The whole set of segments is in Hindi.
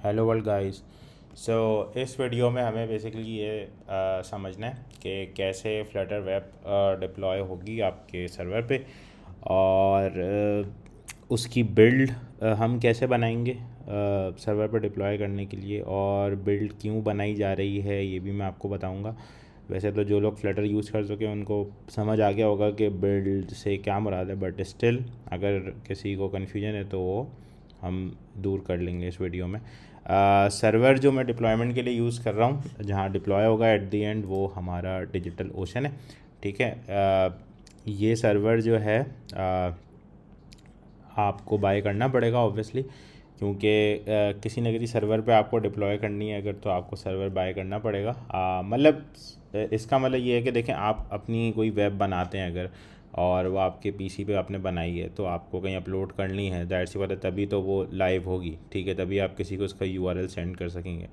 Hello world guys. सो इस वीडियो में हमें बेसिकली ये समझना है कि कैसे फ्लटर वेब डिप्लॉय होगी आपके सर्वर पे और उसकी बिल्ड हम कैसे बनाएंगे सर्वर पे डिप्लॉय करने के लिए, और बिल्ड क्यों बनाई जा रही है ये भी मैं आपको बताऊंगा। वैसे तो जो लोग फ्लटर यूज़ कर चुके हैं उनको समझ आ गया होगा कि बिल्ड से क्या मुराद है, बट स्टिल अगर किसी को कन्फ्यूजन है तो वो हम दूर कर लेंगे इस वीडियो में। सर्वर जो मैं डिप्लॉयमेंट के लिए यूज़ कर रहा हूँ, जहाँ डिप्लॉय होगा एट द एंड, वो हमारा डिजिटल ओशन है। ठीक है। ये सर्वर जो है आपको बाय करना पड़ेगा ऑब्वियसली, क्योंकि किसी न किसी सर्वर पे आपको डिप्लॉय करनी है अगर, तो आपको सर्वर बाय करना पड़ेगा। मतलब इसका मतलब ये है कि देखें, आप अपनी कोई वेब बनाते हैं अगर, और वो आपके पीसी पे आपने बनाई है तो आपको कहीं अपलोड करनी है, दैट सी बात है, तभी तो वो लाइव होगी। ठीक है, तभी आप किसी को उसका यूआरएल सेंड कर सकेंगे।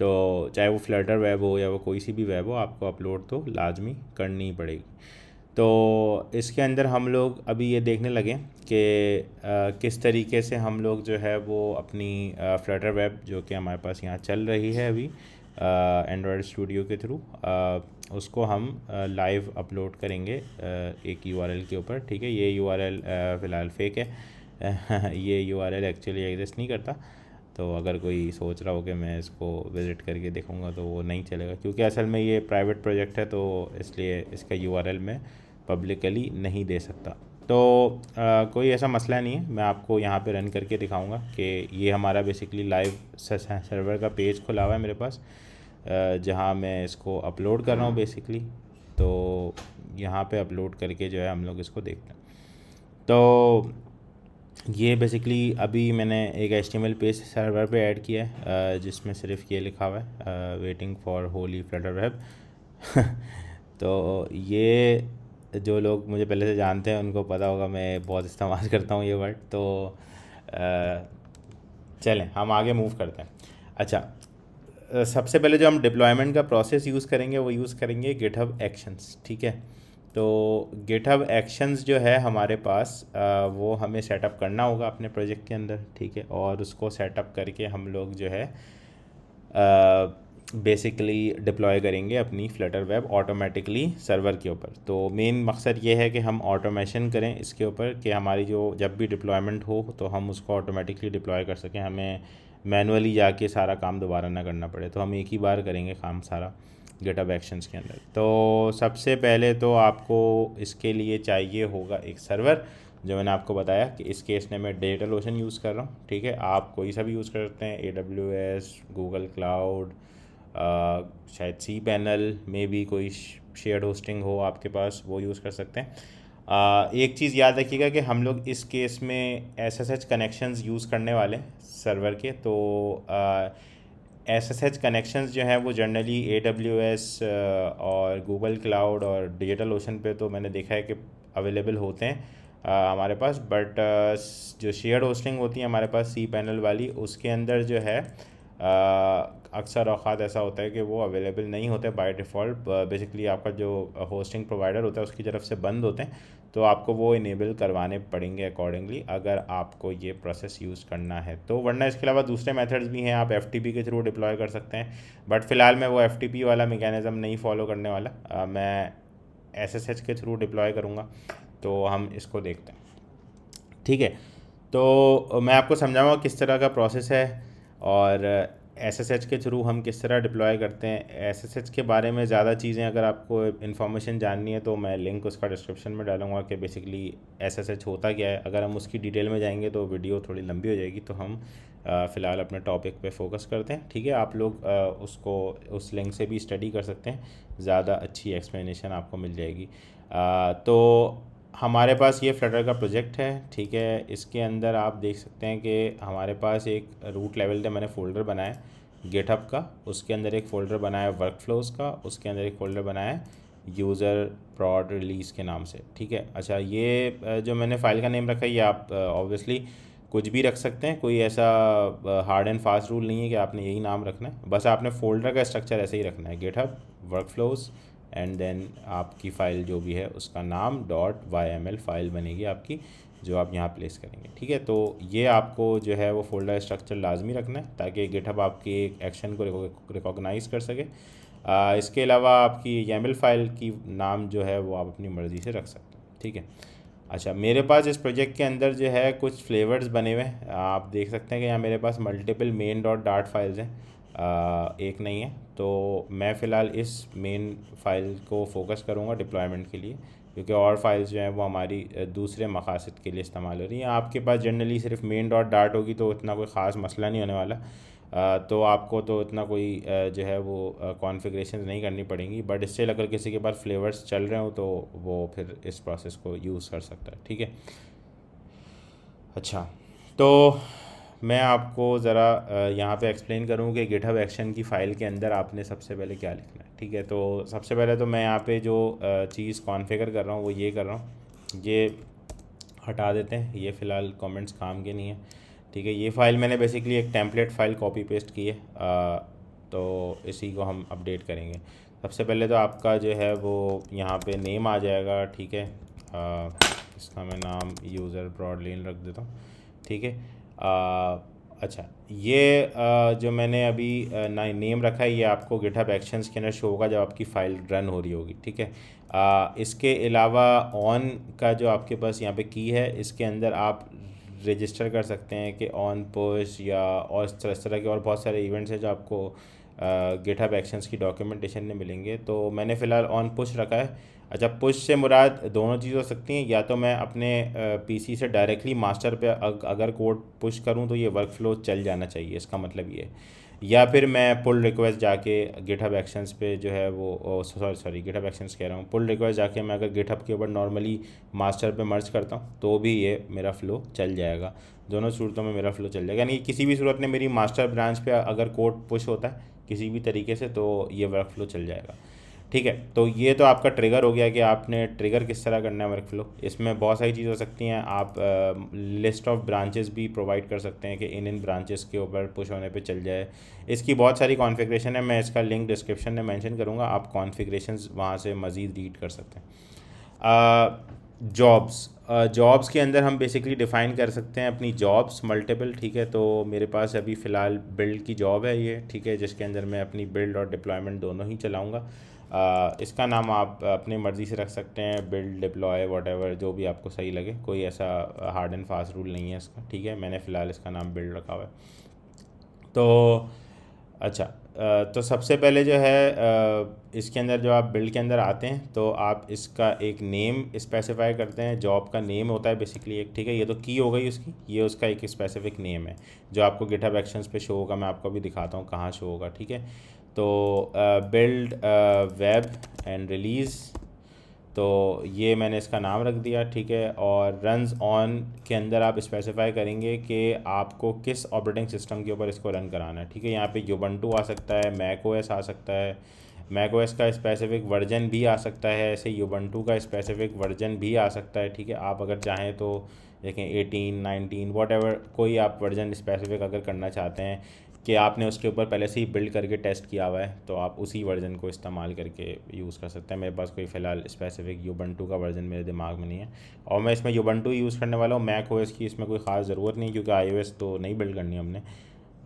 तो चाहे वो फ्लटर वेब हो या वो कोई सी भी वेब हो, आपको अपलोड तो लाजमी करनी ही पड़ेगी। तो इसके अंदर हम लोग अभी ये देखने लगे कि किस तरीके से हम लोग जो है वो अपनी फ्लटर वेब जो कि हमारे पास यहाँ चल रही है अभी एंड्रॉयड स्टूडियो के थ्रू, उसको हम लाइव अपलोड करेंगे एक यूआरएल के ऊपर। ठीक है, ये यूआरएल फ़िलहाल फेक है ये यूआरएल एक्चुअली एग्जिस्ट नहीं करता। तो अगर कोई सोच रहा हो कि मैं इसको विज़िट करके देखूँगा तो वो नहीं चलेगा, क्योंकि असल में ये प्राइवेट प्रोजेक्ट है, तो इसलिए इसका यूआरएल मैं पब्लिकली नहीं दे सकता। तो कोई ऐसा मसला नहीं है, मैं आपको यहाँ पे रन करके दिखाऊंगा कि ये हमारा बेसिकली लाइव सर्वर का पेज खुला हुआ है मेरे पास, जहाँ मैं इसको अपलोड कर रहा हूँ बेसिकली। तो यहाँ पे अपलोड करके जो है हम लोग इसको देखते हैं। तो ये बेसिकली अभी मैंने एक HTML पेज सर्वर पे ऐड किया है, जिसमें सिर्फ ये लिखा हुआ है, waiting for Holi Flutter web तो ये जो लोग मुझे पहले से जानते हैं उनको पता होगा, मैं बहुत इस्तेमाल करता हूँ ये वर्ड। तो चलें हम आगे मूव करते हैं। अच्छा, सबसे पहले जो हम डिप्लॉयमेंट का प्रोसेस यूज़ करेंगे वो यूज़ करेंगे गिटहब एक्शंस। ठीक है, तो गिटहब एक्शंस जो है हमारे पास वो हमें सेटअप करना होगा अपने प्रोजेक्ट के अंदर। ठीक है, और उसको सेटअप करके हम लोग जो है बेसिकली डिप्लॉय करेंगे अपनी फ्लटर वेब ऑटोमेटिकली सर्वर के ऊपर। तो मेन मकसद ये है कि हम ऑटोमेशन करें इसके ऊपर, कि हमारी जो जब भी डिप्लॉयमेंट हो तो हम उसको ऑटोमेटिकली डिप्लॉय कर सकें, हमें मैनुअली जाके सारा काम दोबारा ना करना पड़े। तो हम एक ही बार करेंगे काम सारा गिटहब एक्शंस के अंदर। तो सबसे पहले तो आपको इसके लिए चाहिए होगा एक सर्वर, जो मैंने आपको बताया कि इस केस में मैं डिजिटल ओशन यूज़ कर रहा हूँ। ठीक है, आप कोई सा भी यूज़ कर सकते हैं, AWS, गूगल क्लाउड, शायद सी पैनल में भी कोई शेयर्ड होस्टिंग हो आपके पास, वो यूज़ कर सकते हैं। एक चीज़ याद रखिएगा कि हम लोग इस केस में SSH कनेक्शंस यूज़ करने वाले हैं सर्वर के। तो SSH कनेक्शंस जो हैं वो जनरली AWS और गूगल क्लाउड और डिजिटल ओशन पे तो मैंने देखा है कि अवेलेबल होते हैं हमारे पास, बट जो शेयर्ड होस्टिंग होती है हमारे पास सी पैनल वाली, उसके अंदर जो है अक्सर औक़ात ऐसा होता है कि वो अवेलेबल नहीं होते बाय डिफ़ॉल्ट। बेसिकली आपका जो होस्टिंग प्रोवाइडर होता है उसकी तरफ से बंद होते हैं, तो आपको वो इनेबल करवाने पड़ेंगे अकॉर्डिंगली अगर आपको ये प्रोसेस यूज़ करना है तो। वरना इसके अलावा दूसरे मेथड्स भी हैं, आप FTP के थ्रू डिप्लॉय कर सकते हैं, बट फ़िलहाल मैं वो FTP वाला मैकेनिज़्म नहीं फॉलो करने वाला, मैं SSH के थ्रू डिप्लॉय करूँगा। तो हम इसको देखते हैं। ठीक है, तो मैं आपको समझाऊंगा किस तरह का प्रोसेस है और SSH के थ्रू हम किस तरह डिप्लॉय करते हैं। SSH के बारे में ज़्यादा चीज़ें अगर आपको इन्फॉर्मेशन जाननी है तो मैं लिंक उसका डिस्क्रिप्शन में डालूंगा कि बेसिकली SSH होता क्या है। अगर हम उसकी डिटेल में जाएंगे तो वीडियो थोड़ी लंबी हो जाएगी, तो हम फ़िलहाल अपने टॉपिक पे फोकस करते हैं। ठीक है, आप लोग उसको उस लिंक से भी स्टडी कर सकते हैं, ज़्यादा अच्छी एक्सप्लेनेशन आपको मिल जाएगी। तो हमारे पास ये फ्लटर का प्रोजेक्ट है। ठीक है, इसके अंदर आप देख सकते हैं कि हमारे पास एक रूट लेवल पे मैंने फ़ोल्डर बनाया गिटहब का, उसके अंदर एक फ़ोल्डर बनाया वर्क फ्लोज़ का, उसके अंदर एक फ़ोल्डर बनाया यूज़र प्रॉड रिलीज़ के नाम से। ठीक है, अच्छा, ये जो मैंने फ़ाइल का नेम रखा है ये आप ऑब्वियसली कुछ भी रख सकते हैं, कोई ऐसा हार्ड एंड फास्ट रूल नहीं है कि आपने यही नाम रखना है, बस आपने फ़ोल्डर का स्ट्रक्चर ऐसे ही रखना है, GitHub workflows, and then आपकी फ़ाइल जो भी है उसका नाम .yml फ़ाइल बनेगी आपकी, जो आप यहाँ प्लेस करेंगे। ठीक है, तो ये आपको जो है वो फ़ोल्डर स्ट्रक्चर लाजमी रखना है ताकि गिटहब आपकी एक एक्शन को रिकॉग्नाइज़ कर सके। इसके अलावा आपकी YAML फाइल की नाम जो है वो आप अपनी मर्ज़ी से रख सकते हैं। ठीक है। अच्छा, मेरे पास इस प्रोजेक्ट के अंदर जो है कुछ फ्लेवर्स बने हुए हैं, आप देख सकते हैं कि यहाँ मेरे पास multiple main dot dart files हैं, एक नहीं है। तो मैं फ़िलहाल इस मेन फाइल को फोकस करूँगा डिप्लॉयमेंट के लिए, क्योंकि और फाइल्स जो हैं वो हमारी दूसरे मकासद के लिए इस्तेमाल हो रही हैं। आपके पास जनरली सिर्फ मेन डॉट डार्ट होगी तो इतना कोई ख़ास मसला नहीं होने वाला। तो आपको तो इतना कोई जो है वो कॉन्फ़िगरेशन नहीं करनी पड़ेंगी, बट इससे अगर किसी के पास फ्लेवर्स चल रहे हो तो वो फिर इस प्रोसेस को यूज़ कर सकता है। ठीक है। अच्छा, तो मैं आपको ज़रा यहाँ पे एक्सप्लेन करूँ कि गिटहब एक्शन की फ़ाइल के अंदर आपने सबसे पहले क्या लिखना है। ठीक है, तो सबसे पहले तो मैं यहाँ पे जो चीज़ कॉन्फ़िगर कर रहा हूँ वो ये कर रहा हूँ, ये हटा देते हैं, ये फ़िलहाल कमेंट्स काम के नहीं है। ठीक है, ये फ़ाइल मैंने बेसिकली एक टेम्पलेट फ़ाइल कॉपी पेस्ट की है, तो इसी को हम अपडेट करेंगे। सबसे पहले तो आपका जो है वो यहाँ पे नेम आ जाएगा। ठीक है, इसका मैं नाम यूज़र ब्रॉडलीन रख देता हूँ। ठीक है। अच्छा, ये जो मैंने अभी नेम रखा है, ये आपको गिटहब एक्शंस के अंदर शो होगा जब आपकी फ़ाइल रन हो रही होगी। ठीक है। इसके अलावा ऑन का जो आपके पास यहाँ पे की है, इसके अंदर आप रजिस्टर कर सकते हैं कि ऑन पुश या और इस तरह के और बहुत सारे इवेंट्स हैं जो आपको गिटहब एक्शंस की डॉक्यूमेंटेशन में मिलेंगे। तो मैंने फ़िलहाल ऑन पुश रखा है। अच्छा, पुश से मुराद दोनों चीज़ हो सकती हैं, या तो मैं अपने पीसी से डायरेक्टली मास्टर पे अगर कोड पुश करूं तो ये वर्कफ्लो चल जाना चाहिए, इसका मतलब ये है। या फिर मैं पुल रिक्वेस्ट जाके गिटहब एक्शंस पे जो है वो सॉरी गिटहब एक्शंस कह रहा हूँ, पुल रिक्वेस्ट जाके मैं अगर गिटहब के ऊपर नॉर्मली मास्टर पे मर्ज करता हूँ तो भी ये मेरा फ़्लो चल जाएगा। दोनों सूरतों में मेरा फ़्लो चल जाएगा, यानी किसी भी सूरत में मेरी मास्टर ब्रांच पे अगर कोड पुश होता है किसी भी तरीके से तो ये वर्कफ्लो चल जाएगा। ठीक है, तो ये तो आपका ट्रिगर हो गया कि आपने ट्रिगर किस तरह करना है वर्कफ्लो। इसमें बहुत सारी चीज़ हो सकती हैं, आप लिस्ट ऑफ ब्रांचेस भी प्रोवाइड कर सकते हैं कि इन ब्रांचेस के ऊपर पुश होने पे चल जाए। इसकी बहुत सारी कॉन्फ़िगरेशन है, मैं इसका लिंक डिस्क्रिप्शन में मेंशन करूँगा, आप कॉन्फ़िगरेशंस वहाँ से मज़ीद रीड कर सकते हैं। जॉब्स के अंदर हम बेसिकली डिफ़ाइन कर सकते हैं अपनी जॉब्स मल्टीपल। ठीक है, तो मेरे पास अभी फ़िलहाल बिल्ड की जॉब है ये। ठीक है, जिसके अंदर मैं अपनी बिल्ड और डिप्लॉयमेंट दोनों ही चलाऊँगा। इसका नाम आप अपनी मर्ज़ी से रख सकते हैं, बिल्ड, डिप्लॉय, वॉटेवर, जो भी आपको सही लगे, कोई ऐसा हार्ड एंड फास्ट रूल नहीं है इसका। ठीक है, मैंने फ़िलहाल इसका नाम बिल्ड रखा हुआ है। तो अच्छा, तो सबसे पहले जो है इसके अंदर जो आप बिल्ड के अंदर आते हैं तो आप इसका एक नेम स्पेसिफाई करते हैं। जॉब का नेम होता है बेसिकली एक। ठीक है, ये तो की हो गई उसकी, ये उसका एक स्पेसिफिक नेम है जो आपको गिटहब एक्शंस पे शो होगा। मैं आपको अभी दिखाता हूँ कहाँ शो होगा। ठीक है, तो बिल्ड वेब एंड रिलीज़, तो ये मैंने इसका नाम रख दिया। ठीक है, और रन्स ऑन के अंदर आप स्पेसिफाई करेंगे कि आपको किस ऑपरेटिंग सिस्टम के ऊपर इसको रन कराना है। ठीक है, यहाँ पे युबंटू आ सकता है, मैक ओएस आ सकता है, मैक ओएस का स्पेसिफिक वर्जन भी आ सकता है, ऐसे युबंटू का स्पेसिफिक वर्जन भी आ सकता है। ठीक है, आप अगर चाहें तो देखें 18, 19 वॉटेवर कोई आप वर्जन स्पेसिफिक अगर करना चाहते हैं कि आपने उसके ऊपर पहले से ही बिल्ड करके टेस्ट किया हुआ है तो आप उसी वर्जन को इस्तेमाल करके यूज़ कर सकते हैं। मेरे पास कोई फ़िलहाल स्पेसिफिक युबंटू का वर्जन मेरे दिमाग में नहीं है, और मैं इसमें युबंटू यूज़ करने वाला हूँ। मैक ओएस की इसमें कोई ख़ास ज़रूरत नहीं क्योंकि iOS तो नहीं बिल्ड करनी हमने,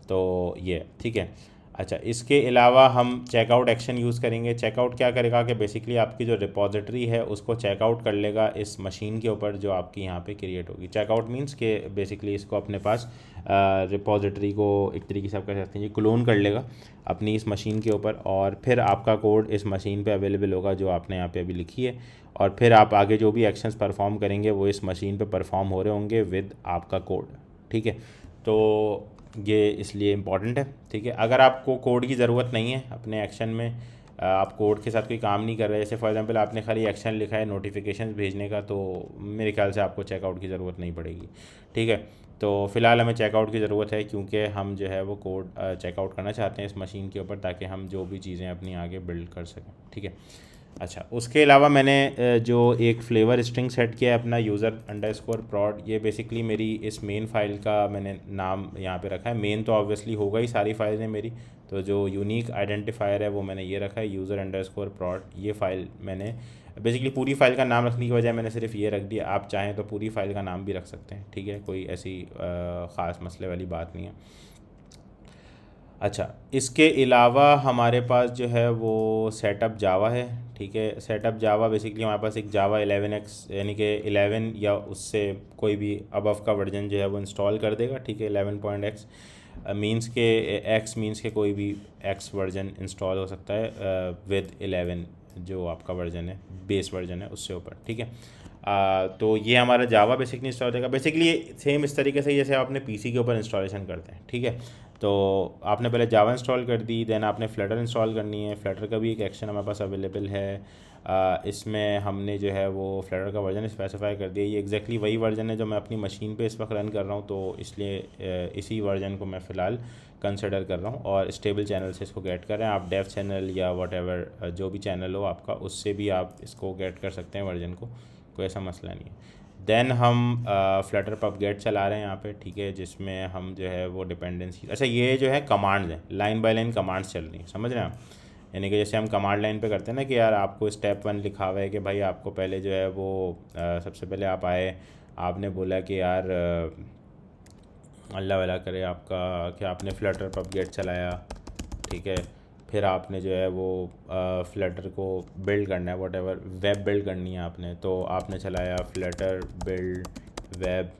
तो ये ठीक है। अच्छा, इसके अलावा हम चेकआउट एक्शन यूज़ करेंगे। चेकआउट क्या करेगा कि बेसिकली आपकी जो रिपॉजिटरी है उसको चेकआउट कर लेगा इस मशीन के ऊपर जो आपकी यहाँ पे क्रिएट होगी। चेकआउट मींस कि बेसिकली इसको अपने पास रिपॉजिटरी को एक तरीके से आप कह सकते हैं ये क्लोन कर लेगा अपनी इस मशीन के ऊपर, और फिर आपका कोड इस मशीन पे अवेलेबल होगा जो आपने यहाँ पे अभी लिखी है, और फिर आप आगे जो भी एक्शंस परफॉर्म करेंगे वो इस मशीन पे परफॉर्म हो रहे होंगे विद आपका कोड। ठीक है, तो ये इसलिए इम्पॉर्टेंट है। ठीक है, अगर आपको कोड की ज़रूरत नहीं है अपने एक्शन में, आप कोड के साथ कोई काम नहीं कर रहे, जैसे फॉर एग्जांपल आपने खाली एक्शन लिखा है नोटिफिकेशन भेजने का, तो मेरे ख्याल से आपको चेकआउट की ज़रूरत नहीं पड़ेगी। ठीक है, तो फ़िलहाल हमें चेकआउट की ज़रूरत है क्योंकि हम जो है वो कोड चेकआउट करना चाहते हैं इस मशीन के ऊपर ताकि हम जो भी चीज़ें अपनी आगे बिल्ड कर सकें। ठीक है, अच्छा, उसके अलावा मैंने जो एक फ्लेवर स्ट्रिंग सेट किया है अपना यूज़र अंडरस्कोर प्रॉड, ये बेसिकली मेरी इस मेन फाइल का मैंने नाम यहाँ पे रखा है। मेन तो ऑब्वियसली होगा ही, सारी फाइलें मेरी, तो जो यूनिक आइडेंटिफायर है वो मैंने ये रखा है एक अंडरस्कोर प्रॉड। ये फ़ाइल मैंने बेसिकली पूरी फाइल का नाम रखने की बजाय मैंने सिर्फ ये रख दिया। आप चाहें तो पूरी फाइल का नाम भी रख सकते हैं, ठीक है, कोई ऐसी ख़ास मसले वाली बात नहीं है। अच्छा, इसके अलावा हमारे पास जो है वो सेटअप जावा है, ठीक है। सेटअप जावा बेसिकली हमारे पास एक जावा 11x यानी कि 11 या उससे कोई भी अबव का वर्जन जो है वो इंस्टॉल कर देगा, ठीक है। 11.x मींस के एक्स मींस के कोई भी एक्स वर्जन इंस्टॉल हो सकता है विद 11 जो आपका वर्जन है, बेस वर्जन है उससे ऊपर, ठीक है। तो ये हमारा जावा बेसिकली इंस्टॉल हो जाएगा। बेसिकली सेम इस तरीके से जैसे आप अपने पीसी के ऊपर इंस्टॉलेशन करते हैं, ठीक है। तो आपने पहले जावा इंस्टॉल कर दी, देन आपने फ्लटर इंस्टॉल करनी है। फ्लटर का भी एक एक्शन हमारे पास अवेलेबल है। इसमें हमने जो है वो फ्लटर का वर्जन स्पेसिफाई कर दिया। ये एग्जैक्टली वही वर्जन है जो मैं अपनी मशीन पे इस वक्त रन कर रहा हूँ, तो इसलिए इसी वर्जन को मैं फ़िलहाल कंसिडर कर रहा हूँ। और स्टेबल चैनल से इसको गेट कर रहे हैं आप, डेव चैनल या वट जो भी चैनल हो आपका, उससे भी आप इसको गेट कर सकते हैं वर्जन को, कोई ऐसा मसला नहीं है। देन हम फ्लटर पब गेट चला रहे हैं यहाँ पे, ठीक है, जिसमें हम जो है वो डिपेंडेंसी, अच्छा ये जो है कमांड्स हैं, लाइन बाय लाइन कमांड्स चल रही हैं, समझ रहे हैं आप। यानी कि जैसे हम कमांड लाइन पे करते हैं ना कि यार आपको स्टेप 1 लिखा हुआ है कि भाई आपको पहले जो है वो सबसे पहले आप आए, आपने बोला कि यार अल्लाह वाला करे आपका कि आपने फ्लटर पब गेट चलाया, ठीक है। फिर आपने जो है वो फ्लटर को बिल्ड करना है, वॉटेवर वेब बिल्ड करनी है आपने, तो आपने चलाया फ्लटर बिल्ड वेब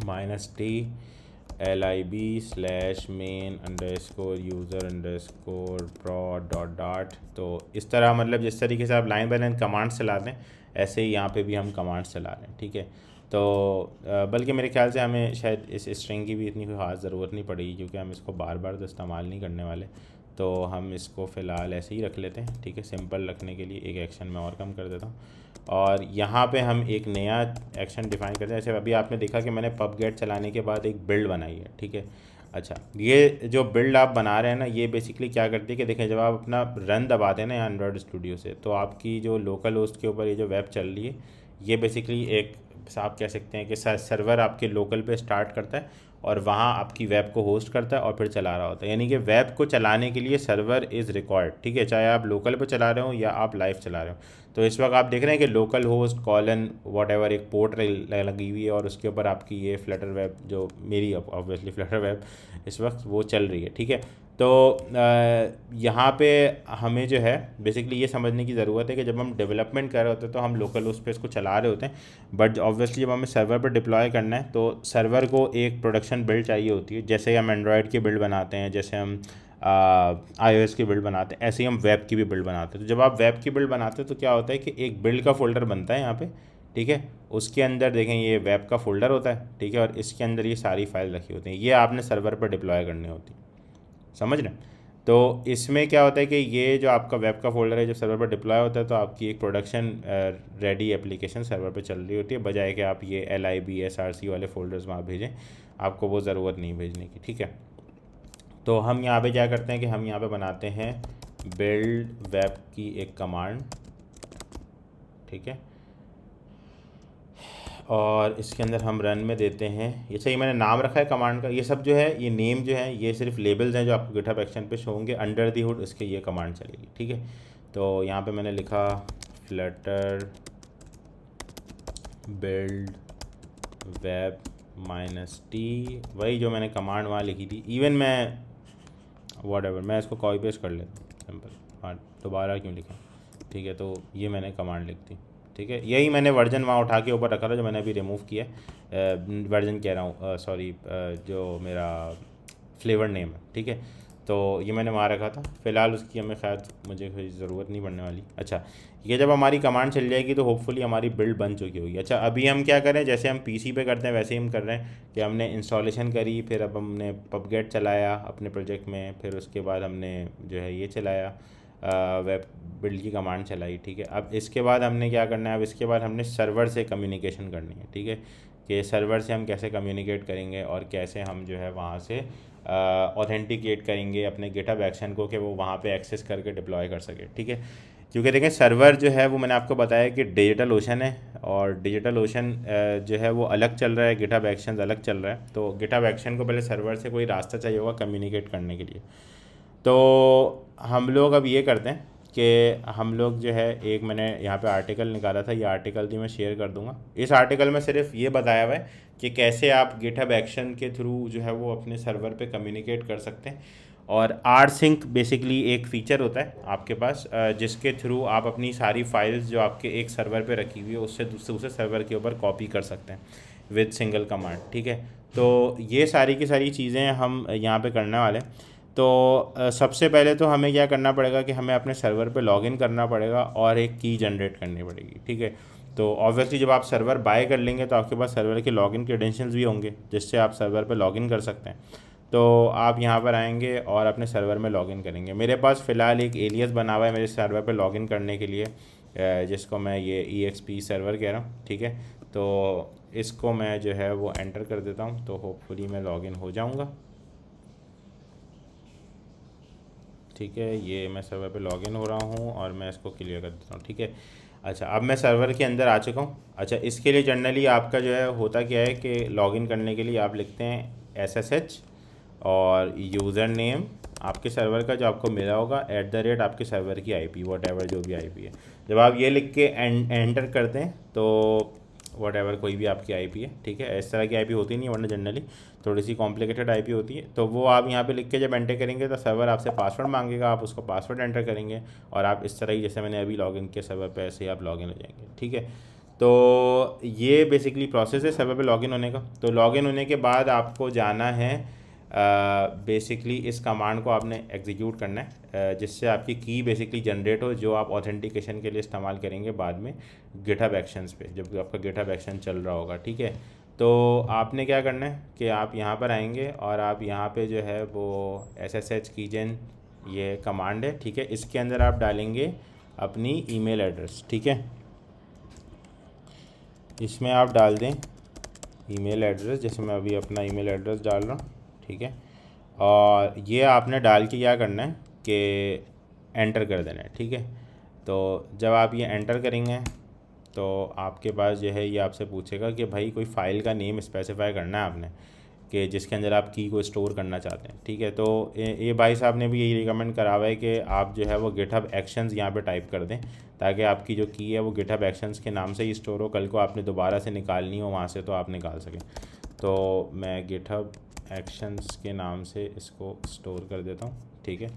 -t/lib/main_user_prod. तो इस तरह मतलब जिस तरीके से आप लाइन बाय लाइन कमांड्स चलाते हैं, ऐसे ही यहाँ पे भी हम कमांड्स चला रहे हैं, ठीक है। तो बल्कि मेरे ख्याल से हमें शायद इस स्ट्रिंग की भी इतनी कोई ख़ास ज़रूरत नहीं पड़ेगी, क्योंकि हम इसको बार बार तो इस्तेमाल नहीं करने वाले। तो हम इसको फ़िलहाल ऐसे ही रख लेते हैं, ठीक है। सिंपल रखने के लिए एक एक्शन में और कम कर देता हूँ, और यहाँ पे हम एक नया एक्शन डिफ़ाइन करते हैं। जैसे अभी आपने देखा कि मैंने पब गेट चलाने के बाद एक बिल्ड बनाई है, ठीक है। अच्छा, ये जो बिल्ड आप बना रहे हैं ना, ये बेसिकली क्या करती है कि देखें, जब आप अपना रन दबाते हैं ना यहाँ एंड्रॉयड स्टूडियो से, तो आपकी जो लोकल होस्ट के ऊपर ये जो वेब चल रही है, ये बेसिकली एक आप कह सकते हैं कि सर्वर आपके लोकल पे स्टार्ट करता है और वहाँ आपकी वेब को होस्ट करता है और फिर चला रहा होता है। यानी कि वेब को चलाने के लिए सर्वर इज़ रिक्वायर्ड, ठीक है, चाहे आप लोकल पे चला रहे हो या आप लाइव चला रहे हो। तो इस वक्त आप देख रहे हैं कि local host colon what ever एक पोर्ट लगी हुई है, और उसके ऊपर आपकी ये फ्लटर वेब, जो मेरी ऑब्वियसली फ्लटर वेब इस वक्त वो चल रही है, ठीक है। तो यहाँ पे हमें जो है बेसिकली ये समझने की ज़रूरत है कि जब हम डेवलपमेंट कर रहे होते हैं तो हम लोकल होस्ट पे इसको चला रहे होते हैं, बट ऑब्वियसली जब हमें सर्वर पर डिप्लॉय करना है तो सर्वर को एक प्रोडक्शन बिल्ड चाहिए होती है। जैसे हम एंड्रॉयड की बिल्ड बनाते हैं, जैसे हम iOS की बिल्ड बनाते हैं, ऐसे ही हम वेब की भी बिल्ड बनाते हैं। तो जब आप वेब की बिल्ड बनाते हैं तो क्या होता है कि एक बिल्ड का फ़ोल्डर बनता है यहाँ पे, ठीक है। उसके अंदर देखें ये वेब का फ़ोल्डर होता है, ठीक है, और इसके अंदर ये सारी फाइल रखी होती हैं, ये आपने सर्वर पर डिप्लॉय करनी होती है, समझ रहे हैं। तो इसमें क्या होता है कि ये जो आपका वेब का फ़ोल्डर है जब सर्वर पर डिप्लॉय होता है तो आपकी एक प्रोडक्शन रेडी एप्लीकेशन सर्वर पे चल रही होती है, बजाय कि आप ये LIB/SRC वाले फ़ोल्डर्स वहाँ भेजें, आपको वो ज़रूरत नहीं भेजने की, ठीक है। तो हम यहाँ पे क्या करते हैं कि हम यहाँ पे बनाते हैं बिल्ड वेब की एक कमांड, ठीक है, और इसके अंदर हम रन में देते हैं। ये सही मैंने नाम रखा है कमांड का, ये सब जो है ये नेम जो है ये सिर्फ लेबल्स हैं जो आपको गिटहब एक्शन पे शो होंगे। अंडर दी हुड इसके ये कमांड चलेगी, ठीक है। तो यहाँ पे मैंने लिखा फ्लटर बिल्ड वेब -t, वही जो मैंने कमांड वहाँ लिखी थी। इवन मैं वॉटेवर मैं इसको कॉपी पेस्ट कर लेता हूँ सिंपल, हाँ दोबारा क्यों लिखा, ठीक है। तो ये मैंने कमांड लिख दी, ठीक है। यही मैंने वर्जन वहाँ उठा के ऊपर रखा था जो मैंने अभी रिमूव किया है, वर्जन कह रहा हूँ सॉरी, जो मेरा फ्लेवर नेम है, ठीक है। तो ये मैंने वहाँ रखा था, फ़िलहाल उसकी हमें खैर मुझे कोई ज़रूरत नहीं पड़ने वाली। अच्छा, ये जब हमारी कमांड चल जाएगी तो होपफुली हमारी बिल्ड बन चुकी होगी। अच्छा, अभी हम क्या करें, जैसे हम पीसी पे करते हैं वैसे ही हम कर रहे हैं कि हमने इंस्टॉलेशन करी, फिर अब हमने पबगेट चलाया अपने प्रोजेक्ट में, फिर उसके बाद हमने जो है ये चलाया वेब बिल्ड की कमांड चलाई, ठीक है। अब इसके बाद हमने क्या करना है, अब इसके बाद हमने सर्वर से कम्युनिकेशन करनी है, ठीक है, कि सर्वर से हम कैसे कम्युनिकेट करेंगे और कैसे हम जो है वहाँ से ऑथेंटिकेट करेंगे अपने गिटहब एक्शन को कि वो वहाँ पे एक्सेस करके डिप्लॉय कर सके, ठीक है। क्योंकि देखें सर्वर जो है वो मैंने आपको बताया कि डिजिटल ओशन है, और डिजिटल ओशन जो है वो अलग चल रहा है, गिटहब एक्शंस अलग चल रहा है। तो गिटहब एक्शन को पहले सर्वर से कोई रास्ता चाहिए होगा कम्युनिकेट करने के लिए। तो हम लोग अब ये करते हैं कि हम लोग जो है, एक मैंने यहाँ पे आर्टिकल निकाला था, ये आर्टिकल भी मैं शेयर कर दूंगा। इस आर्टिकल में सिर्फ ये बताया हुआ है कि कैसे आप गिटहब एक्शन के थ्रू जो है वो अपने सर्वर पे कम्युनिकेट कर सकते हैं। और आर सिंक बेसिकली एक फ़ीचर होता है आपके पास, जिसके थ्रू आप अपनी सारी फाइल्स जो आपके एक सर्वर पे रखी हुई है उससे दूसरे सर्वर के ऊपर कॉपी कर सकते हैं विद सिंगल कमांड, ठीक है। तो ये सारी की सारी चीज़ें हम यहाँ पे करने वाले हैं। तो सबसे पहले तो हमें क्या करना पड़ेगा कि हमें अपने सर्वर पे लॉगिन करना पड़ेगा और एक की जनरेट करनी पड़ेगी, ठीक है। तो ऑब्वियसली जब आप सर्वर बाय कर लेंगे तो आपके पास सर्वर के लॉगिन क्रेडेंशियल्स भी होंगे जिससे आप सर्वर पे लॉगिन कर सकते हैं। तो आप यहाँ पर आएंगे और अपने सर्वर में लॉगिन करेंगे। मेरे पास फ़िलहाल एक एलियस बना हुआ है मेरे सर्वर पे लॉगिन करने के लिए, जिसको मैं ये EXP सर्वर कह रहा हूँ, ठीक है। तो इसको मैं जो है वो एंटर कर देता हूँ, तो होपफुली मैं लॉगिन हो जाऊँगा, ठीक है। ये मैं सर्वर पे लॉगिन हो रहा हूँ और मैं इसको क्लियर कर देता हूँ, ठीक है। अच्छा, अब मैं सर्वर के अंदर आ चुका हूँ। अच्छा, इसके लिए जनरली आपका जो है होता क्या है कि लॉगिन करने के लिए आप लिखते हैं SSH और यूज़र नेम आपके सर्वर का जो आपको मिला होगा @ आपके सर्वर की IP, वॉट एवर जो भी IP है। जब आप ये लिख के एंटर करते हैं तो वॉट एवर कोई भी आपकी IP है, ठीक है। इस तरह की IP होती नहीं है, वरना जनरली थोड़ी सी कॉम्प्लिकेटेड IP होती है। तो वो आप यहाँ पे लिख के जब एंटर करेंगे तो सर्वर आपसे पासवर्ड मांगेगा, आप उसको पासवर्ड एंटर करेंगे और आप इस तरह ही जैसे मैंने अभी लॉगिन किया सर्वर पे ऐसे ही आप लॉगिन हो जाएंगे, ठीक है। तो ये बेसिकली प्रोसेस है सर्वर पे लॉगिन होने का। तो लॉगिन होने के बाद आपको जाना है, बेसिकली इस कमांड को आपने एग्जीक्यूट करना है, जिससे आपकी की बेसिकली जनरेट हो, जो आप ऑथेंटिकेशन के लिए इस्तेमाल करेंगे बाद में गिटहब एक्शंस पे जब आपका गिटहब एक्शन चल रहा होगा, ठीक है। तो आपने क्या करना है कि आप यहाँ पर आएंगे और आप यहाँ पे जो है वो SSH कीजन ये कमांड है, ठीक है। इसके अंदर आप डालेंगे अपनी ईमेल एड्रेस, ठीक है। इसमें आप डाल दें ईमेल एड्रेस, जैसे मैं अभी अपना ईमेल एड्रेस डाल रहा हूँ, ठीक है। और ये आपने डाल के क्या करना है कि एंटर कर देना है, ठीक है। तो जब आप ये एंटर करेंगे तो आपके पास जो है ये आपसे पूछेगा कि भाई कोई फ़ाइल का नेम स्पेसिफाई करना है आपने, कि जिसके अंदर आप की को स्टोर करना चाहते हैं, ठीक है। तो ये भाई साहब ने भी यही रिकमेंड करा हुआ है कि आप जो है वो गिटहब एक्शंस यहाँ पे टाइप कर दें, ताकि आपकी जो की है वो गिटहब एक्शंस के नाम से ही स्टोर हो, कल को आपने दोबारा से निकालनी हो वहाँ से तो आप निकाल सकें। तो मैं गिटहब एक्शंस के नाम से इसको स्टोर कर देता हूँ, ठीक है।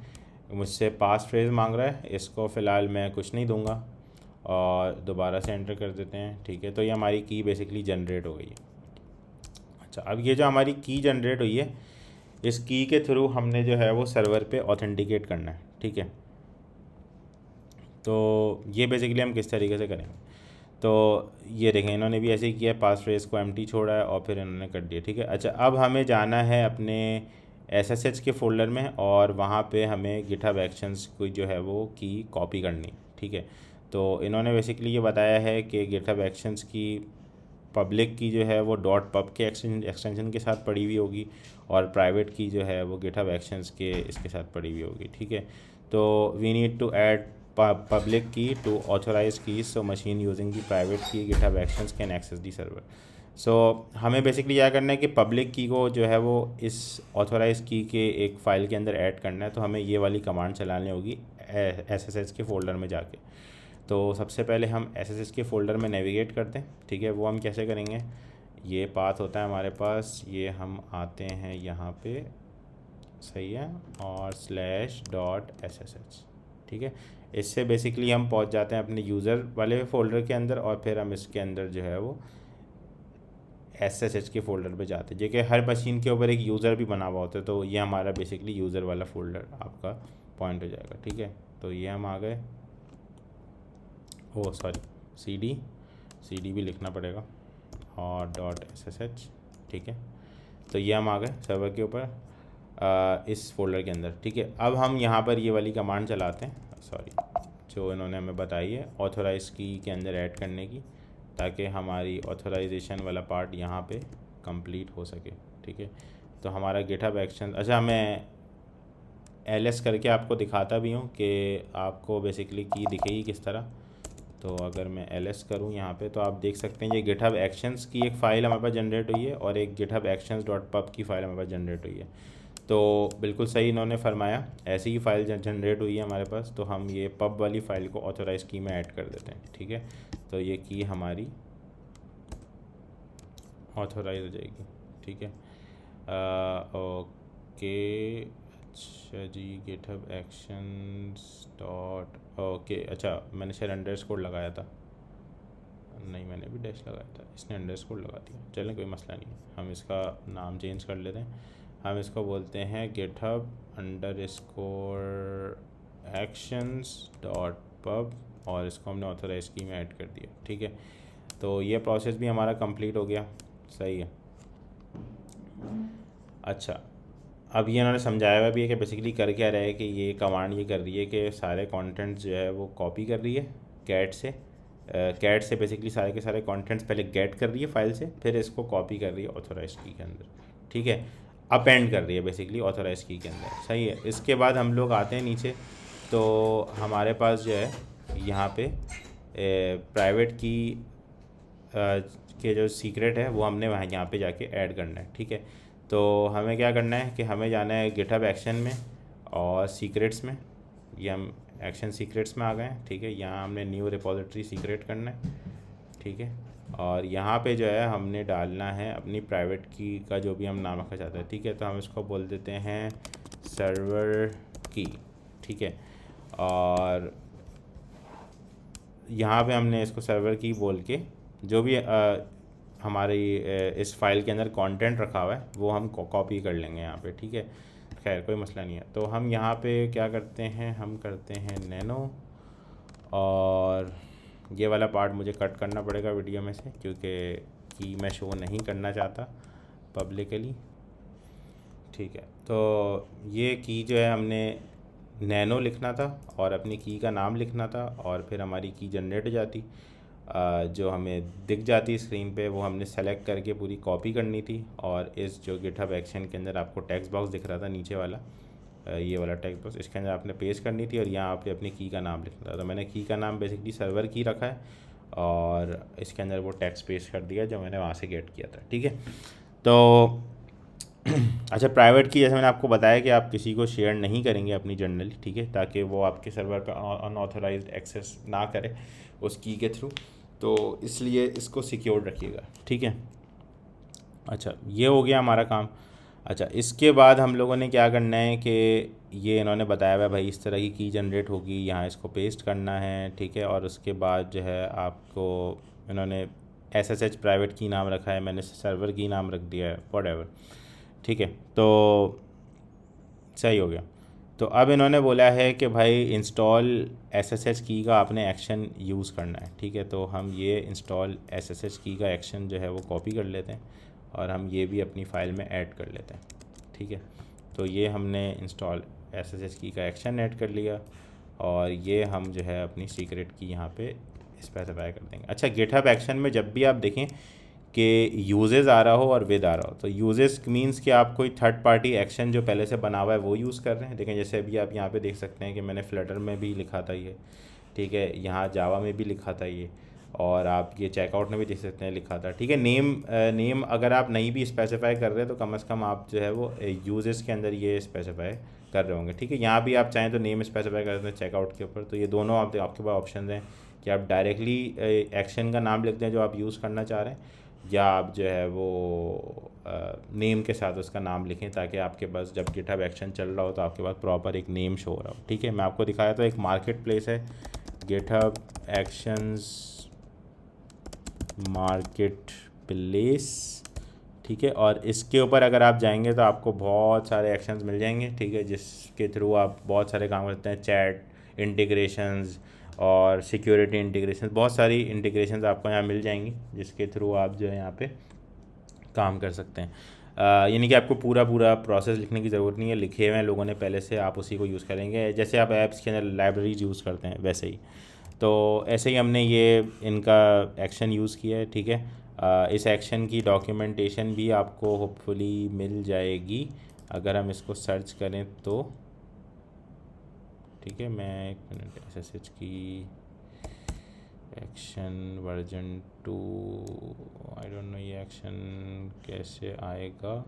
मुझसे पास फ्रेज मांग रहा है, इसको फ़िलहाल मैं कुछ नहीं दूंगा और दोबारा से एंटर कर देते हैं, ठीक है। तो ये हमारी की बेसिकली जनरेट हो गई है। अच्छा, अब ये जो हमारी की जनरेट हुई है, इस की के थ्रू हमने जो है वो सर्वर पे ऑथेंटिकेट करना है, ठीक है। तो ये बेसिकली हम किस तरीके से करेंगे, तो ये देखें इन्होंने भी ऐसे ही किया, पास फ्रेज को एम्प्टी छोड़ा है और फिर इन्होंने कर दिया, ठीक है। अच्छा, अब हमें जाना है अपने SSH के फ़ोल्डर में और वहाँ पे हमें गिटहब एक्शंस को जो है वो की कॉपी करनी, ठीक है। तो इन्होंने बेसिकली ये बताया है कि गिटहब एक्शंस की पब्लिक की जो है वो .pub के एक्सटेंशन के साथ पड़ी हुई होगी और प्राइवेट की जो है वो गिटहब एक्शंस के इसके साथ पड़ी हुई होगी, ठीक है। तो we need to add public key to authorized keys, so machine using the private key GitHub Actions can access the server। सो हमें बेसिकली क्या करना है कि पब्लिक की को जो है वो इस ऑथोराइज की के एक फ़ाइल के अंदर ऐड करना है। तो हमें ये वाली कमांड चलानी होगी SSH के फ़ोल्डर में जाके। तो सबसे पहले हम SSH के फ़ोल्डर में नेविगेट करते हैं, ठीक है। वो हम कैसे करेंगे, ये पाथ होता है हमारे पास, ये हम आते हैं यहाँ पे, सही है, और /.ssh, ठीक है। इससे बेसिकली हम पहुंच जाते हैं अपने यूज़र वाले फ़ोल्डर के अंदर और फिर हम इसके अंदर जो है वो SSH के फ़ोल्डर पे जाते हैं, जो कि हर मशीन के ऊपर एक यूज़र भी बना हुआ होता है। तो ये हमारा बेसिकली यूज़र वाला फ़ोल्डर आपका पॉइंट हो जाएगा, ठीक है। तो ये हम आ गए, ओह सॉरी, CD भी लिखना पड़ेगा और .ssh, ठीक है। तो ये हम आ गए सर्वर के ऊपर इस फोल्डर के अंदर, ठीक है। अब हम यहाँ पर ये वाली कमांड चलाते हैं, सॉरी, जो इन्होंने हमें बताई है ऑथोराइज की के अंदर ऐड करने की, ताकि हमारी ऑथोराइजेशन वाला पार्ट यहाँ पे कंप्लीट हो सके, ठीक है। तो हमारा गिटहब एक्शन, अच्छा, हमें ls करके आपको दिखाता भी हूँ कि आपको बेसिकली की दिखेगी किस तरह। तो अगर मैं ls करूँ यहाँ पे तो आप देख सकते हैं ये गिटहब एक्शंस की एक फ़ाइल हमारे पास जनरेट हुई है और एक गिटहब एक्शंस डॉट पब की फ़ाइल हमारे पास जनरेट हुई है। तो बिल्कुल सही इन्होंने फरमाया, ऐसी ही फ़ाइल जनरेट हुई है हमारे पास। तो हम ये पब वाली फ़ाइल को ऑथोराइज़ की में ऐड कर देते हैं, ठीक है। तो ये की हमारी ऑथोराइज हो जाएगी, ठीक है। ओके, अच्छा जी, गिटहब एक्शंस डॉट, ओके, अच्छा मैंने शायद अंडरस्कोर लगाया था, नहीं मैंने भी डैश लगाया था, इसने अंडरस्कोर लगा दिया। चलें कोई मसला नहीं है, हम इसका नाम चेंज कर लेते हैं। हम इसको बोलते हैं GitHub underscore actions dot pub और इसको हमने ऑथोराइज की में ऐड कर दिया, ठीक है। तो ये प्रोसेस भी हमारा कंप्लीट हो गया, सही है। अच्छा, अब ये इन्होंने समझाया हुआ भी है कि बेसिकली कर क्या रहा है कि ये कमांड ये कर रही है कि सारे कंटेंट्स जो है वो कॉपी कर रही है कैट से बेसिकली सारे के सारे कंटेंट्स पहले गेट कर रही है फाइल से, फिर इसको कॉपी कर रही है ऑथोराइज की के अंदर, ठीक है। अपेंड कर रही है बेसिकली ऑथोराइज की के अंदर, सही है। इसके बाद हम लोग आते हैं नीचे, तो हमारे पास जो है यहाँ पे प्राइवेट की के जो सीक्रेट है वो हमने वहाँ यहाँ पे जाके ऐड करना है, ठीक है। तो हमें क्या करना है कि हमें जाना है गिटहब एक्शन में और सीक्रेट्स में, ये हम एक्शन सीक्रेट्स में आ गए हैं, ठीक है। यहाँ हमने न्यू रिपोजिटरी सीक्रेट करना है, ठीक है। और यहाँ पे जो है हमने डालना है अपनी प्राइवेट की का जो भी हम नाम रखना चाहते हैं, ठीक है। तो हम इसको बोल देते हैं सर्वर की, ठीक है। और यहाँ पे हमने इसको सर्वर की बोल के जो भी हमारी इस फाइल के अंदर कंटेंट रखा हुआ है वो हम कॉपी कर लेंगे यहाँ पे, ठीक है। खैर कोई मसला नहीं है। तो हम यहाँ पे क्या करते हैं, हम करते हैं नैनो, और ये वाला पार्ट मुझे कट करना पड़ेगा वीडियो में से क्योंकि मैं शो नहीं करना चाहता पब्लिकली, ठीक है। तो ये की जो है हमने नैनो लिखना था और अपनी की का नाम लिखना था और फिर हमारी की जनरेट हो जाती, जो हमें दिख जाती स्क्रीन पे, वो हमने सेलेक्ट करके पूरी कॉपी करनी थी। और इस जो गिटहब एक्शन के अंदर आपको टेक्स्ट बॉक्स दिख रहा था नीचे वाला, ये वाला टेक्स्ट बॉक्स, इसके अंदर आपने पेस्ट करनी थी और यहाँ आपने अपनी की का नाम लिखना था। तो मैंने की का नाम बेसिकली सर्वर की रखा है और इसके अंदर वो टेक्स्ट पेस्ट कर दिया जो मैंने वहाँ से गेट किया था, ठीक है। तो अच्छा, प्राइवेट की जैसे मैंने आपको बताया कि आप किसी को शेयर नहीं करेंगे अपनी जर्नली, ठीक है, ताकि वो आपके सर्वर पर अनऑथराइज्ड एक्सेस ना करे उस की के थ्रू, तो इसलिए इसको सिक्योर रखिएगा, ठीक है। अच्छा, ये हो गया हमारा काम। अच्छा, इसके बाद हम लोगों ने क्या करना है कि ये इन्होंने बताया हुआ है भाई इस तरह की जनरेट होगी, यहाँ इसको पेस्ट करना है, ठीक है। और उसके बाद जो है आपको इन्होंने SSH प्राइवेट की नाम रखा है, मैंने सर्वर की नाम रख दिया है, व्हाटएवर, ठीक है। तो सही हो गया। तो अब इन्होंने बोला है कि भाई इंस्टॉल SSH की का आपने एक्शन यूज़ करना है, ठीक है। तो हम ये इंस्टॉल SSH की का एक्शन जो है वो कॉपी कर लेते हैं और हम ये भी अपनी फ़ाइल में ऐड कर लेते हैं, ठीक है। तो ये हमने इंस्टॉल SSH की का एक्शन ऐड कर लिया और ये हम जो है अपनी सीक्रेट की यहाँ पे स्पेसिफाई कर देंगे। अच्छा, गिटहब एक्शन में जब भी आप देखें कि यूजेस आ रहा हो और विद आ रहा हो, तो यूजेस मींस कि आप कोई थर्ड पार्टी एक्शन जो पहले से बना हुआ है वो यूज़ कर रहे हैं। देखें जैसे अभी आप यहाँ पे देख सकते हैं कि मैंने फ्लटर में भी लिखा था ये, ठीक है, यहाँ जावा में भी लिखा था ये, और आप ये चेकआउट में भी देख सकते हैं लिखा था, ठीक है। नेम अगर आप नहीं भी स्पेसिफाई कर रहे हैं तो कम से कम आप जो है वो यूजेस के अंदर ये स्पेसिफाई कर रहे होंगे, ठीक है। यहाँ भी आप चाहें तो नेम स्पेसिफाई कर देते हैं चेकआउट के ऊपर। तो ये दोनों आपके पास ऑप्शन हैं कि आप डायरेक्टली एक्शन का नाम लिख दें जो आप यूज़ करना चाह रहे हैं, या आप जो है वो नेम के साथ उसका नाम लिखें ताकि आपके पास जब गिटहब एक्शन चल रहा हो तो आपके पास प्रॉपर एक नेम शो हो रहा हो, ठीक है। मैं आपको दिखाया तो एक मार्केट प्लेस है, गिटहब एक्शंस मार्केट प्लेस, ठीक है। और इसके ऊपर अगर आप जाएंगे तो आपको बहुत सारे एक्शंस मिल जाएंगे, ठीक है, जिसके थ्रू आप बहुत सारे काम करते हैं, चैट इंटीग्रेशंस और सिक्योरिटी इंटीग्रेशन, बहुत सारी इंटीग्रेशंस आपको यहाँ मिल जाएंगी जिसके थ्रू आप जो है यहाँ पे काम कर सकते हैं। यानी कि आपको पूरा प्रोसेस लिखने की ज़रूरत नहीं है, लिखे हुए हैं लोगों ने पहले से, आप उसी को यूज़ करेंगे जैसे आप ऐप्स के अंदर लाइब्रेरीज यूज़ करते हैं वैसे ही। तो ऐसे ही हमने ये इनका एक्शन यूज़ किया है, ठीक है। इस एक्शन की डॉक्यूमेंटेशन भी आपको होपफुली मिल जाएगी अगर हम इसको सर्च करें तो। ठीक है। मैं 1 मिनट, SSH की action version 2, I don't know ये एक्शन कैसे आएगा।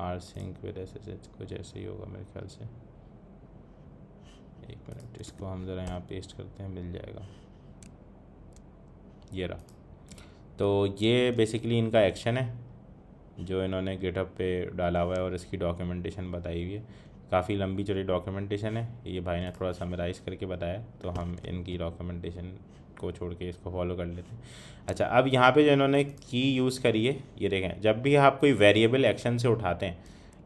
rsync विद SSH कुछ ऐसे ही होगा मेरे ख्याल से। 1 मिनट, इसको हम ज़रा यहाँ पेस्ट करते हैं, मिल जाएगा। ये रहा। तो ये बेसिकली इनका एक्शन है जो इन्होंने गिटहब पे डाला हुआ है और इसकी डॉक्यूमेंटेशन बताई हुई है। काफ़ी लंबी चौड़ी डॉक्यूमेंटेशन है, ये भाई ने थोड़ा समराइज़ करके बताया, तो हम इनकी डॉक्यूमेंटेशन को छोड़ के इसको फॉलो कर लेते हैं। अच्छा, अब यहाँ पे जो इन्होंने की यूज़ करी है, ये देखें, जब भी आप कोई वेरिएबल एक्शन से उठाते हैं,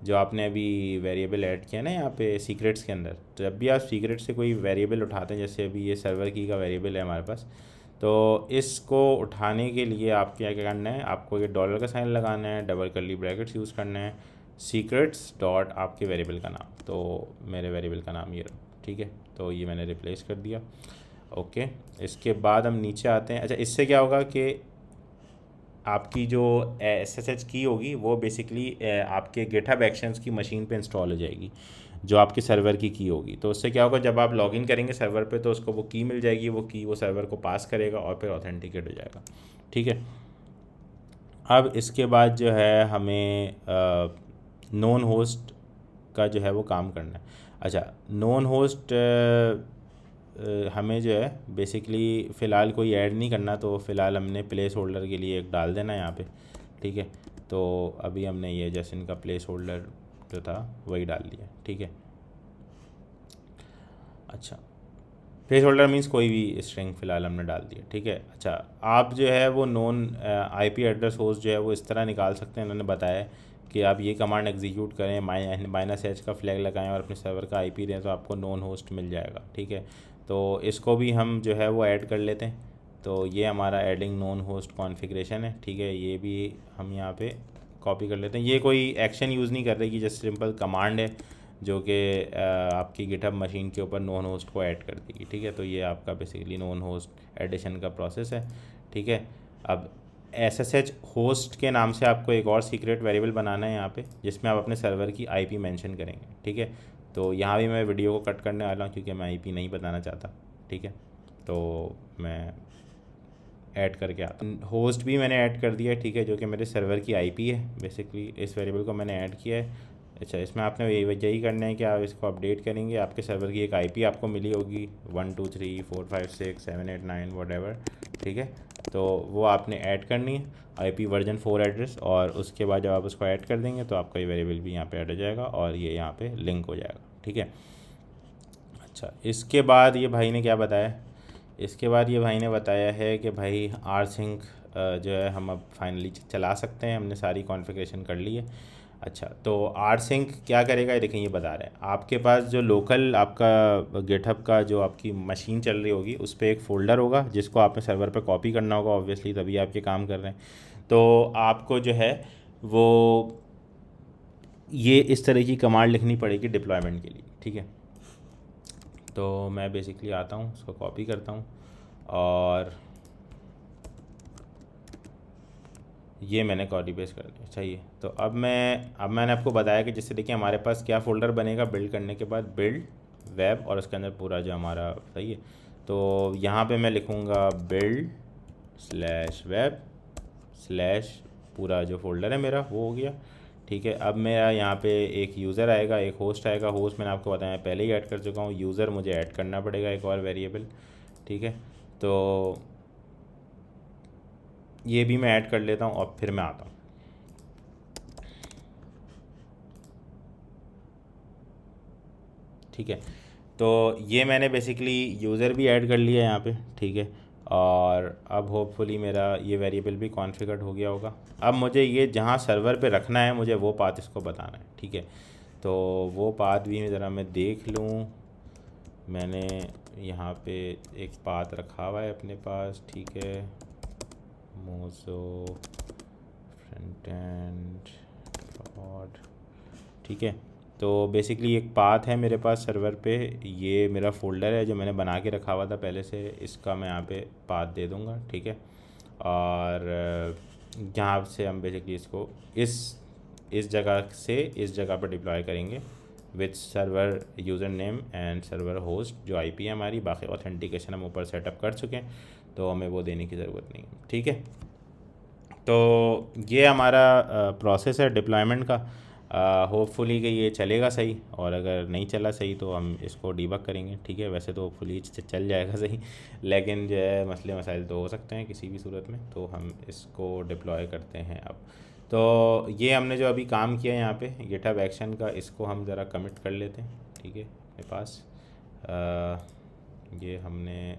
जो आपने अभी वेरिएबल ऐड किया ना यहाँ पे सीक्रेट्स के अंदर, तो जब भी आप सीक्रेट से कोई वेरिएबल उठाते हैं, जैसे अभी ये सर्वर की का वेरिएबल है हमारे पास, तो इसको उठाने के लिए आपको क्या क्या करना है, आपको ये डॉलर का साइन लगाना है, डबल कर्ली ब्रैकेट्स यूज़ करना है, सीक्रेट्स डॉट आपके वेरिएबल का नाम। तो मेरे वेरिएबल का नाम ये रहा, ठीक है। तो ये मैंने रिप्लेस कर दिया। ओके, इसके बाद हम नीचे आते हैं। अच्छा, इससे क्या होगा कि आपकी जो SSH की होगी वो बेसिकली आपके गिटहब एक्शंस की मशीन पे इंस्टॉल हो जाएगी, जो आपके सर्वर की होगी। तो उससे क्या होगा, जब आप लॉगिन करेंगे सर्वर पे, तो उसको वो की मिल जाएगी, वो की वो सर्वर को पास करेगा और फिर ऑथेंटिकेट हो जाएगा, ठीक है। अब इसके बाद जो है हमें नॉन होस्ट का जो है वो काम करना है। अच्छा, नॉन होस्ट हमें जो है बेसिकली फ़िलहाल कोई ऐड नहीं करना, तो फ़िलहाल हमने प्लेस होल्डर के लिए एक डाल देना यहाँ पे, ठीक है। तो अभी हमने ये जैसे इनका प्लेस होल्डर जो था वही डाल दिया, ठीक है। अच्छा, प्लेस होल्डर मीन्स कोई भी स्ट्रिंग फ़िलहाल हमने डाल दिया, ठीक है। अच्छा, आप जो है वो नॉन IP एड्रेस होस्ट जो है वो इस तरह निकाल सकते हैं। इन्होंने बताया कि आप ये कमांड एग्जीक्यूट करें, -h का फ्लैग लगाएं और अपने सर्वर का IP दें, तो आपको नॉन होस्ट मिल जाएगा, ठीक है। तो इसको भी हम जो है वो ऐड कर लेते हैं। तो ये हमारा एडिंग नॉन होस्ट कॉन्फ़िगरेशन है, ठीक है। ये भी हम यहाँ पे कॉपी कर लेते हैं। ये कोई एक्शन यूज़ नहीं कर रही कि जस्ट सिंपल कमांड है जो कि आपकी गिटहब मशीन के ऊपर नॉन होस्ट को ऐड कर देगी, ठीक है। तो ये आपका बेसिकली नॉन होस्ट एडिशन का प्रोसेस है, ठीक है। अब SSH होस्ट के नाम से आपको एक और सीक्रेट वेरिएबल बनाना है यहाँ पे, जिसमें आप अपने सर्वर की IP मेंशन करेंगे, ठीक है। तो यहाँ भी मैं वीडियो को कट करने वाला हूँ क्योंकि मैं IP नहीं बताना चाहता, ठीक है। तो मैं ऐड करके आता हूँ। होस्ट भी मैंने ऐड कर दिया है, ठीक है, जो कि मेरे सर्वर की IP है। बेसिकली इस वेरिएबल को मैंने ऐड किया है। अच्छा, इसमें आपने यही करना है कि आप इसको अपडेट करेंगे। आपके सर्वर की एक IP आपको मिली होगी 1 2 3 4 5 6 7 8 9 वट, ठीक है। तो वो आपने ऐड करनी है, IP वर्जन 4 एड्रेस, और उसके बाद जब आप उसको ऐड कर देंगे तो आपका ये वेरिएबल भी यहाँ पे ऐड हो जाएगा और ये यहाँ पे लिंक हो जाएगा, ठीक है। अच्छा, इसके बाद ये भाई ने क्या बताया, इसके बाद ये भाई ने बताया है कि भाई rsync जो है हम अब फाइनली चला सकते हैं, हमने सारी कॉन्फ़िगरेशन कर ली है। अच्छा, तो rsync क्या करेगा, ये देखें, ये बता रहे हैं। आपके पास जो लोकल आपका गिटहब का जो आपकी मशीन चल रही होगी, उस पर एक फ़ोल्डर होगा जिसको आपने सर्वर पे कॉपी करना होगा, ऑब्वियसली तभी आप ये काम कर रहे हैं। तो आपको जो है वो ये इस तरह की कमांड लिखनी पड़ेगी डिप्लॉयमेंट के लिए, ठीक है। तो मैं बेसिकली आता हूँ, उसको कॉपी करता हूँ और ये मैंने कॉपी पेस्ट कर दिया, चाहिए। तो अब मैंने आपको बताया कि जैसे देखिए हमारे पास क्या फ़ोल्डर बनेगा बिल्ड करने के बाद, बिल्ड वेब, और उसके अंदर पूरा जो हमारा सही है। तो यहाँ पे मैं लिखूँगा build/web/ पूरा जो फ़ोल्डर है मेरा वो हो गया, ठीक है। अब मेरा यहाँ पे एक यूज़र आएगा, एक होस्ट आएगा। होस्ट मैंने आपको बताया पहले ही ऐड कर चुका हूँ। यूज़र मुझे ऐड करना पड़ेगा, एक और वेरिएबल, ठीक है। तो ये भी मैं ऐड कर लेता हूँ और फिर मैं आता हूँ। ठीक है, तो ये मैंने बेसिकली यूज़र भी ऐड कर लिया यहाँ पे, ठीक है। और अब होपफुली मेरा ये वेरिएबल भी कॉन्फ़िगर्ड हो गया होगा। अब मुझे ये जहाँ सर्वर पे रखना है, मुझे वो पाथ इसको बताना है, ठीक है। तो वो पाथ भी ज़रा मैं देख लूँ। मैंने यहाँ पे एक पाथ रखा हुआ है अपने पास, ठीक है, मोज़ो फ्रंट एंड डॉट, ठीक है। तो बेसिकली एक पाथ है मेरे पास सर्वर पे, ये मेरा फ़ोल्डर है जो मैंने बना के रखा हुआ था पहले से, इसका मैं यहाँ पे पाथ दे दूँगा, ठीक है। और यहाँ से हम बेसिकली इसको इस जगह से इस जगह पर डिप्लॉय करेंगे with server user name and server host जो आईपी है हमारी। बाकी ऑथेंटिकेशन हम ऊपर सेटअप कर चुके हैं, तो हमें वो देने की ज़रूरत नहीं है, ठीक है। तो ये हमारा प्रोसेस है डिप्लॉयमेंट का। होपफुली कि ये चलेगा सही, और अगर नहीं चला सही तो हम इसको डीबग करेंगे, ठीक है। वैसे तो होपफुली चल जाएगा सही, लेकिन जो है मसले मसाइल तो हो सकते हैं किसी भी सूरत में, तो हम इसको डिप्लॉय करते हैं अब। तो ये हमने जो अभी काम किया यहाँ पे गिटहब एक्शन का, इसको हम ज़रा कमिट कर लेते हैं, ठीक है। मेरे पास ये हमने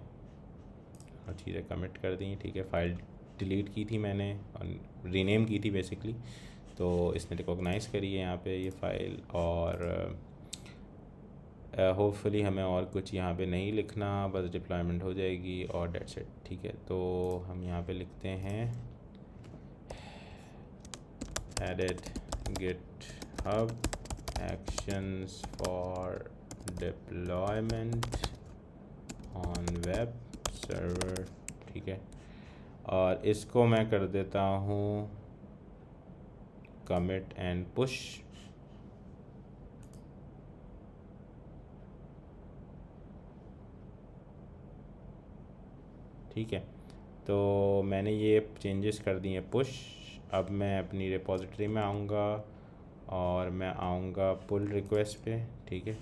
चीज़ें कमिट कर दी, ठीक है। फ़ाइल डिलीट की थी मैंने और रीनेम की थी बेसिकली, तो इसने रिकॉग्नाइज़ करी है यहाँ पे ये फ़ाइल। और होपफुली हमें और कुछ यहाँ पे नहीं लिखना, बस डिप्लॉयमेंट हो जाएगी और डेट्स इट, ठीक है। तो हम यहाँ पे लिखते हैं edit GitHub actions for deployment on web server, ठीक है। और इसको मैं कर देता हूँ कमिट एंड पुश, ठीक है। तो मैंने ये चेंजेस कर दिए पुश। अब मैं अपनी रिपॉजिटरी में आऊँगा और मैं आऊँगा पुल रिक्वेस्ट पे, ठीक है।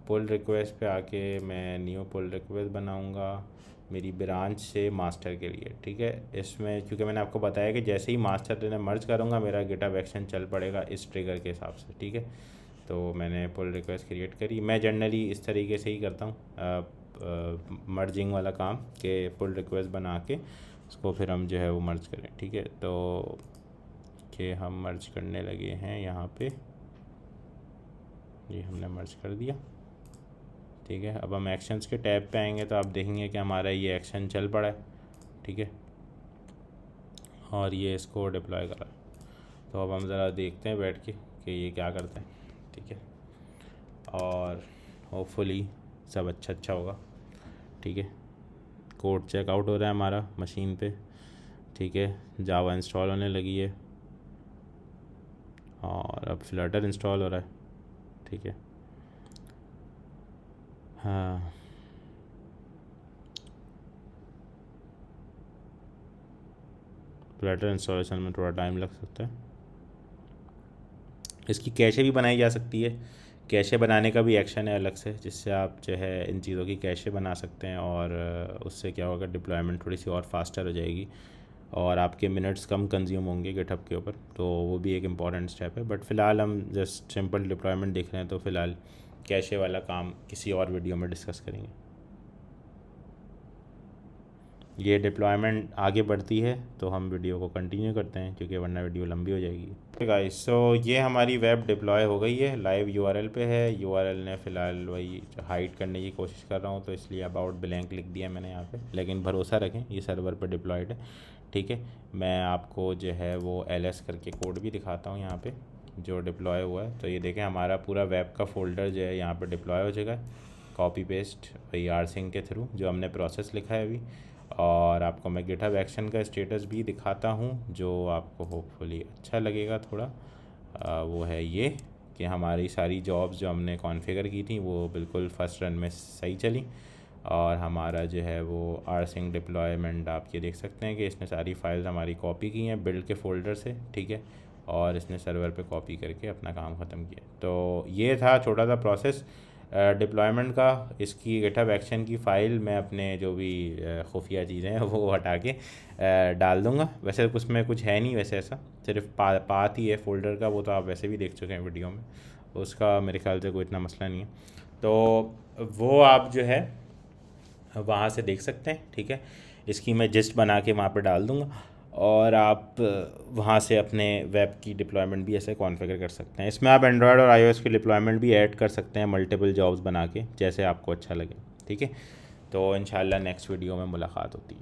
पुल रिक्वेस्ट पे आके मैं न्यू पुल रिक्वेस्ट बनाऊँगा मेरी ब्रांच से मास्टर के लिए, ठीक है। इसमें क्योंकि मैंने आपको बताया कि जैसे ही मास्टर ने मर्ज करूँगा मेरा गिटहब एक्शन चल पड़ेगा इस ट्रिगर के हिसाब से, ठीक है। तो मैंने पुल रिक्वेस्ट क्रिएट करी। मैं जनरली इस तरीके से ही करता हूँ मर्जिंग वाला काम, कि पुल रिक्वेस्ट बना के उसको फिर हम जो है वो मर्ज करें, ठीक है। तो कि हम मर्ज करने लगे हैं यहाँ पे, ये हमने मर्ज कर दिया, ठीक है। अब हम एक्शंस के टैब पे आएंगे तो आप देखेंगे कि हमारा ये एक्शन चल पड़ा है, ठीक है, और ये इसको डिप्लॉय करा। तो अब हम ज़रा देखते हैं बैठ के कि ये क्या करता है, ठीक है। और होपफुली सब अच्छा होगा, ठीक है। कोड चेकआउट हो रहा है हमारा मशीन पे, ठीक है। जावा इंस्टॉल होने लगी है और अब फ्लटर इंस्टॉल हो रहा है, ठीक है। हाँ, फ्लटर इंस्टॉलेशन में थोड़ा टाइम लग सकता है। इसकी कैशे भी बनाई जा सकती है, कैशे बनाने का भी एक्शन है अलग से, जिससे आप जो है इन चीज़ों की कैशे बना सकते हैं। और उससे क्या होगा, डिप्लॉयमेंट थोड़ी सी और फास्टर हो जाएगी और आपके मिनट्स कम कंज्यूम होंगे गिटहब के ऊपर, तो वो भी एक इम्पॉर्टेंट स्टेप है। बट फ़िलहाल हम जस्ट सिंपल डिप्लॉयमेंट देख रहे हैं, तो फ़िलहाल कैशे वाला काम किसी और वीडियो में डिस्कस करेंगे। ये डिप्लॉयमेंट आगे बढ़ती है तो हम वीडियो को कंटिन्यू करते हैं, क्योंकि वरना वीडियो लंबी हो जाएगी। गाइस, सो ये हमारी वेब डिप्लॉय हो गई है, लाइव यूआरएल पे है। यूआरएल ने फ़िलहाल वही हाइड करने की कोशिश कर रहा हूँ, तो इसलिए अबाउट ब्लैंक लिख दिया मैंने यहाँ पे, लेकिन भरोसा रखें ये सर्वर पे डिप्लॉयड है, ठीक है। मैं आपको जो है वो ls करके कोड भी दिखाता हूँ यहाँ पर जो डिप्लॉय हुआ है। तो ये देखें हमारा पूरा वेब का फ़ोल्डर जो है यहाँ पर डिप्लॉय हो जाएगा, कॉपी पेस्ट वही rsync के थ्रू जो हमने प्रोसेस लिखा है अभी। और आपको मैं गिटहब एक्शन का स्टेटस भी दिखाता हूँ, जो आपको होपफुली अच्छा लगेगा थोड़ा। वो है ये कि हमारी सारी जॉब्स जो हमने कॉन्फ़िगर की थी वो बिल्कुल फ़र्स्ट रन में सही चली, और हमारा जो है वो rsync डिप्लॉयमेंट आप ये देख सकते हैं कि इसने सारी फाइल्स हमारी कॉपी की हैं बिल्ड के फ़ोल्डर से, ठीक है, और इसने सर्वर पे कॉपी करके अपना काम ख़त्म किया। तो ये था छोटा सा प्रोसेस डिप्लॉयमेंट का। इसकी गिटहब एक्शन की फ़ाइल मैं अपने जो भी खुफिया चीज़ें हैं वो हटा के डाल दूँगा। वैसे उसमें कुछ है नहीं वैसे, ऐसा सिर्फ पाथ ही है फ़ोल्डर का, वो तो आप वैसे भी देख चुके हैं वीडियो में, उसका मेरे ख्याल से कोई इतना मसला नहीं है। तो वो आप जो है वहाँ से देख सकते हैं, ठीक है। इसकी मैं जिस्ट बना के वहाँ पर डाल दूँगा, और आप वहाँ से अपने वेब की डिप्लॉयमेंट भी ऐसे कॉन्फ़िगर कर सकते हैं। इसमें आप एंड्रॉयड और iOS की डिप्लॉयमेंट भी ऐड कर सकते हैं, मल्टीपल जॉब्स बना के, जैसे आपको अच्छा लगे, ठीक है। तो इंशाल्लाह नेक्स्ट वीडियो में मुलाकात होती है।